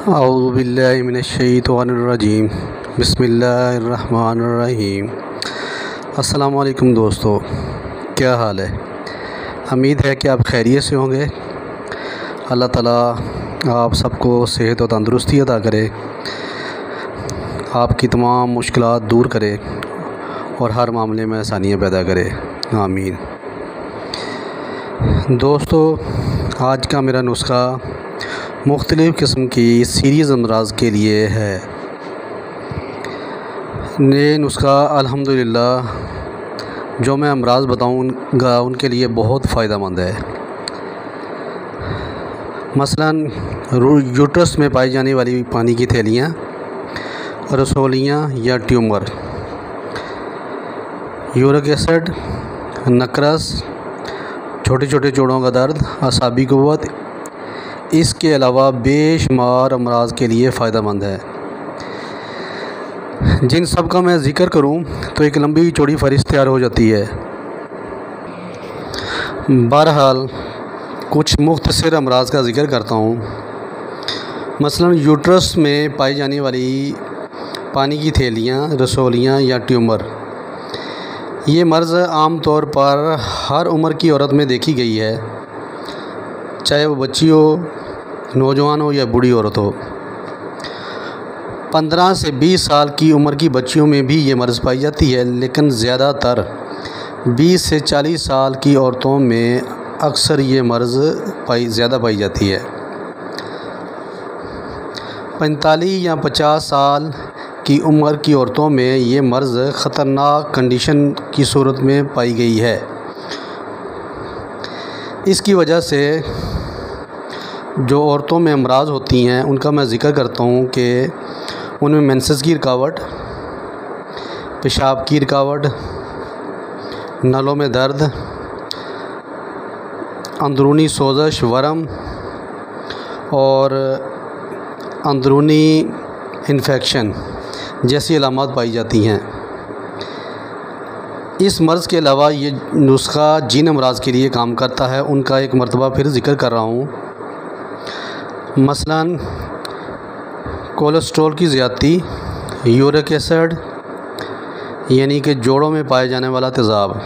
औज़ु बिल्लाहि मिनश्शैतानिर्रजीम बिस्मिल्लाहिर्रहमानिर्रहीम। अस्सलामु अलैकुम दोस्तों, क्या हाल है? उम्मीद है कि आप खैरियत से होंगे। अल्लाह ताला आप सबको सेहत और तंदुरुस्ती अता करे, आपकी तमाम मुश्किलात दूर करे और हर मामले में आसानियाँ पैदा करे, आमीन। दोस्तों, आज का मेरा नुस्खा मुख्तलिफ़ किस्म की सीरियस अमराज के लिए है। ये नुस्खा अल्हम्दुलिल्लाह जो मैं अमराज बताऊंगा उनके लिए बहुत फ़ायदेमंद है। मसलन यूट्रस में पाई जाने वाली पानी की थैलियाँ, रसोलियाँ या ट्यूमर, यूरिक एसिड, नकरस, छोटे छोटे जोड़ों का दर्द, असाबी क़ुव्वत, इसके अलावा बेशुमार अमराज के लिए फ़ायदेमंद है। जिन सब का मैं ज़िक्र करूं तो एक लंबी चौड़ी फ़हरिस्त तैयार हो जाती है। बहरहाल कुछ मुख्तसर अमराज का ज़िक्र करता हूं। मसलन यूट्रस में पाई जाने वाली पानी की थैलियाँ, रसोलियाँ या ट्यूमर, ये मर्ज़ आम तौर पर हर उम्र की औरत में देखी गई है, चाहे वो बच्ची हो, नौजवान हो या बूढ़ी औरत हो। 15 से 20 साल की उम्र की बच्चियों में भी ये मर्ज़ पाई जाती है, लेकिन ज़्यादातर 20 से 40 साल की औरतों में अक्सर ये मर्ज़ ज़्यादा पाई जाती है। 45 या 50 साल की उम्र की औरतों में ये मर्ज़ ख़तरनाक कंडीशन की सूरत में पाई गई है। इसकी वजह से जो औरतों में अमराज होती हैं उनका मैं ज़िक्र करता हूँ कि उनमें मेंसेस की रुकावट, पेशाब की रुकावट, नलों में दर्द, अंदरूनी सोजश, वरम और अंदरूनी इन्फेक्शन जैसी अलामत पाई जाती हैं। इस मर्ज़ के अलावा ये नुस्खा जिन अमराज के लिए काम करता है उनका एक मरतबा फिर ज़िक्र कर रहा हूँ। मसलन कोलेस्ट्रॉल की ज़्यादती, यूरिक एसिड यानी कि जोड़ों में पाए जाने वाला तेज़ाब,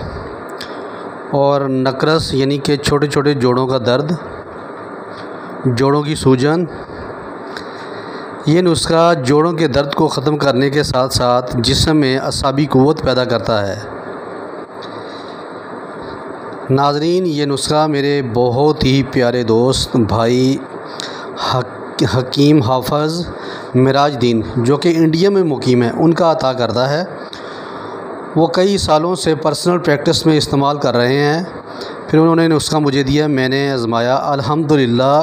और नकरस यानी कि छोटे छोटे जोड़ों का दर्द, जोड़ों की सूजन। ये नुस्खा जोड़ों के दर्द को ख़त्म करने के साथ साथ जिस्म में असाबी क़ुव्वत पैदा करता है। नाज़रीन, ये नुस्खा मेरे बहुत ही प्यारे दोस्त भाई हकीम हाफ़ज़ मिराजुद्दीन, जो कि इंडिया में मुकीम है, उनका अता करता है। वो कई सालों से पर्सनल प्रैक्टिस में इस्तेमाल कर रहे हैं। फिर उन्होंने नुस्खा मुझे दिया, मैंने आज़माया, अल्हम्दुलिल्लाह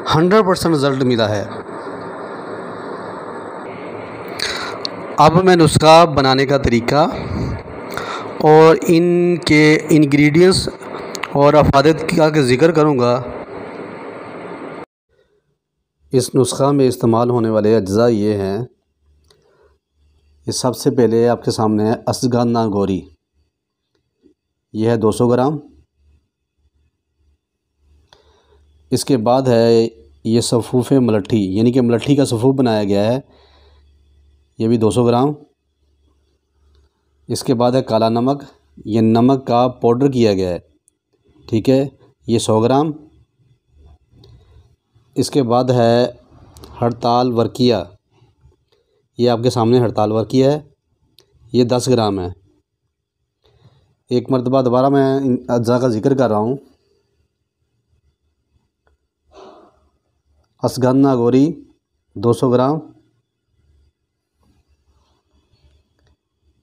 100% रिज़ल्ट मिला है। अब मैं नुस्खा बनाने का तरीका और इनके इंग्रेडिएंट्स और अफादत का ज़िक्र करूँगा। इस नुस्खा में इस्तेमाल होने वाले अज्जा ये हैं। ये सबसे पहले आपके सामने है अश्वगंधा गोरी, यह है 200 ग्राम। इसके बाद है ये सफ़ूफ़ मलट्ठी, यानी कि मलट्ठी का सफ़ूफ़ बनाया गया है, ये भी 200 ग्राम। इसके बाद है काला नमक, ये नमक का पाउडर किया गया है, ठीक है, ये 100 ग्राम। इसके बाद है हड़ताल वर्किया, ये आपके सामने हड़ताल वर्किया है, ये 10 ग्राम है। एक मरतबा दोबारा मैं इन अज्जा का ज़िक्र कर रहा हूँ। अश्वगंधा गोरी 200 ग्राम,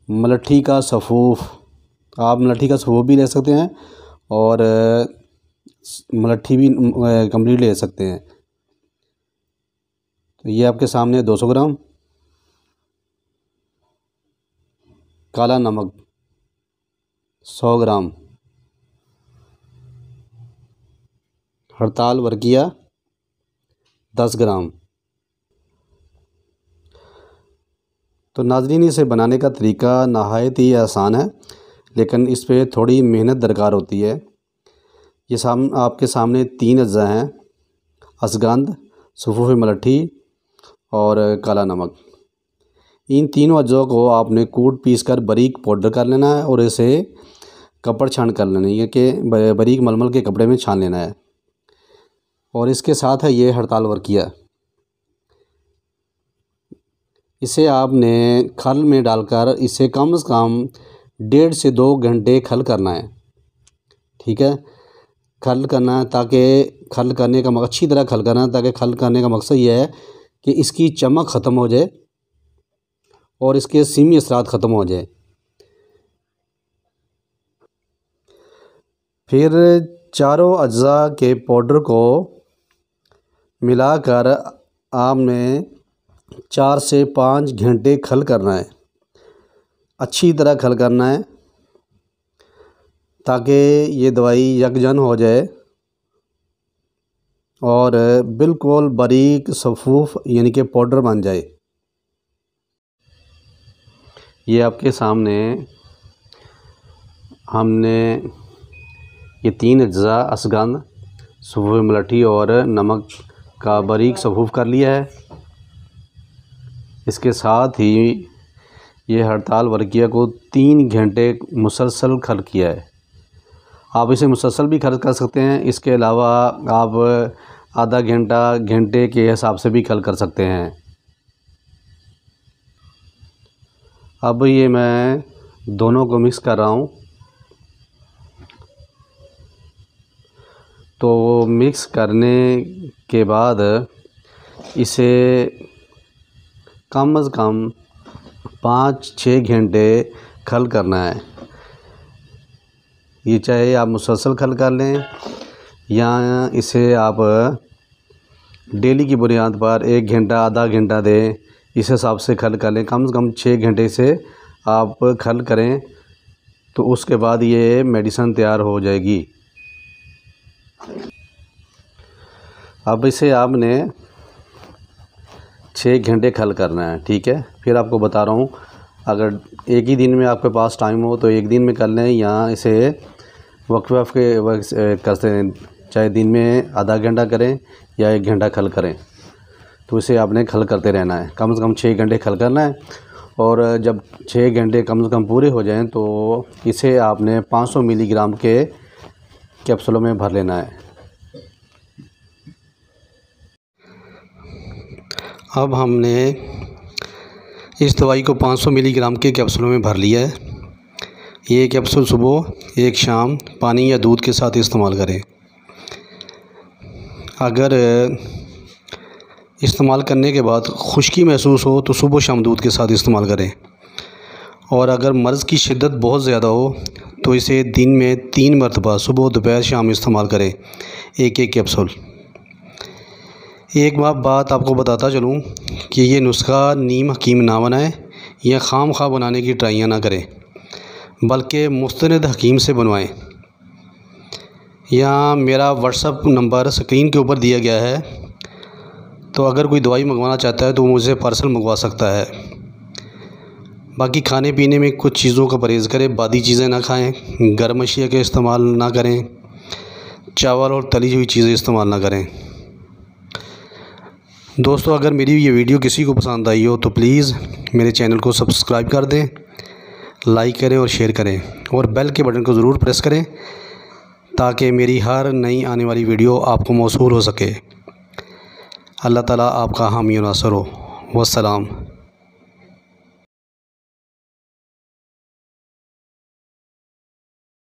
मलट्ठी का सफ़ूफ़, आप मलट्ठी का सफ़ूफ़ भी ले सकते हैं और मलट्ठी भी कंप्लीट ले सकते हैं। तो ये आपके सामने 200 ग्राम। काला नमक 100 ग्राम, हड़ताल वर्किया 10 ग्राम। तो नाज़रीन, इसे बनाने का तरीका नहायत ही आसान है, लेकिन इस पे थोड़ी मेहनत दरकार होती है। ये आपके सामने 3 अज्जा हैं: अश्वगंध, सफ़ूफ़ मलट्ठी और काला नमक। इन तीनों अज्जों को आपने कूट पीस कर बारीक पाउडर कर लेना है और इसे कपड़ छान कर लेना है, ये कि बारीक मलमल के कपड़े में छान लेना है। और इसके साथ है ये हड़ताल वर्किया, इसे आपने खल में डालकर इसे कम से कम 1.5 से 2 घंटे खल करना है। ठीक है, खल करना है ताकि खल करने का अच्छी तरह खल करना है, ताकि खल करने का मकसद ये है कि इसकी चमक ख़त्म हो जाए और इसके सीमी असरात ख़त्म हो जाए। फिर चारों अज्जा के पाउडर को मिलाकर आपने 4 से 5 घंटे खल करना है, अच्छी तरह खल करना है ताकि ये दवाई यकजन हो जाए और बिल्कुल बारीक सफ़ूफ यानी कि पाउडर बन जाए। ये आपके सामने हमने ये 3 अज्जा असगंध, सफ़ूफ मलठी और नमक का बारीक सफ़ूफ कर लिया है। इसके साथ ही ये हड़ताल वर्किया को 3 घंटे मुसलसल खल किया है। आप इसे मुसलसल भी खल कर सकते हैं, इसके अलावा आप आधा घंटा घंटे के हिसाब से भी खल कर सकते हैं। अब ये मैं दोनों को मिक्स कर रहा हूँ। तो मिक्स करने के बाद इसे कम से कम 5-6 घंटे खल करना है। ये चाहे आप मुसलसल खल कर लें या इसे आप डेली की बुनियाद पर 1 घंटा आधा घंटा दें, इस हिसाब से खल कर लें। कम से कम 6 घंटे से आप खल करें तो उसके बाद ये मेडिसिन तैयार हो जाएगी। अब इसे आपने 6 घंटे खल करना है। ठीक है, फिर आपको बता रहा हूँ, अगर एक ही दिन में आपके पास टाइम हो तो एक दिन में कर लें या इसे वक्फे करते हैं, चाहे दिन में आधा घंटा करें या 1 घंटा खल करें, तो इसे आपने खल करते रहना है। कम से कम 6 घंटे खल करना है और जब 6 घंटे कम से कम पूरे हो जाएं तो इसे आपने 500 मिलीग्राम के कैप्सूलों में भर लेना है। अब हमने इस दवाई को 500 मिलीग्राम के कैप्सूलों में भर लिया है। ये कैप्सूल सुबह, एक शाम पानी या दूध के साथ इस्तेमाल करें। अगर इस्तेमाल करने के बाद खुश्की महसूस हो तो सुबह शाम दूध के साथ इस्तेमाल करें। और अगर मर्ज़ की शिद्दत बहुत ज़्यादा हो तो इसे दिन में 3 मरतबा सुबह दोपहर शाम इस्तेमाल करें, एक कैप्सूल। एक बात आपको बताता चलूँ कि ये नुस्खा नीम हकीम ना बनाए या खाम खा बनाने की ट्राइयाँ ना करें, बल्कि मुस्तनद हकीम से बनवाएं। यहाँ मेरा व्हाट्सअप नंबर स्क्रीन के ऊपर दिया गया है, तो अगर कोई दवाई मंगवाना चाहता है तो मुझसे पार्सल मंगवा सकता है। बाकी खाने पीने में कुछ चीज़ों का परहेज़ करें, बादी चीज़ें ना खाएं, गर्म अशिया के इस्तेमाल ना करें, चावल और तली हुई चीज़ें इस्तेमाल ना करें। दोस्तों, अगर मेरी ये वीडियो किसी को पसंद आई हो तो प्लीज़ मेरे चैनल को सब्सक्राइब कर दें, लाइक करें और शेयर करें और बेल के बटन को ज़रूर प्रेस करें ताकि मेरी हर नई आने वाली वीडियो आपको मौसूल हो सके। अल्लाह ताला आपका हामी और नासर हो। वस्सलाम।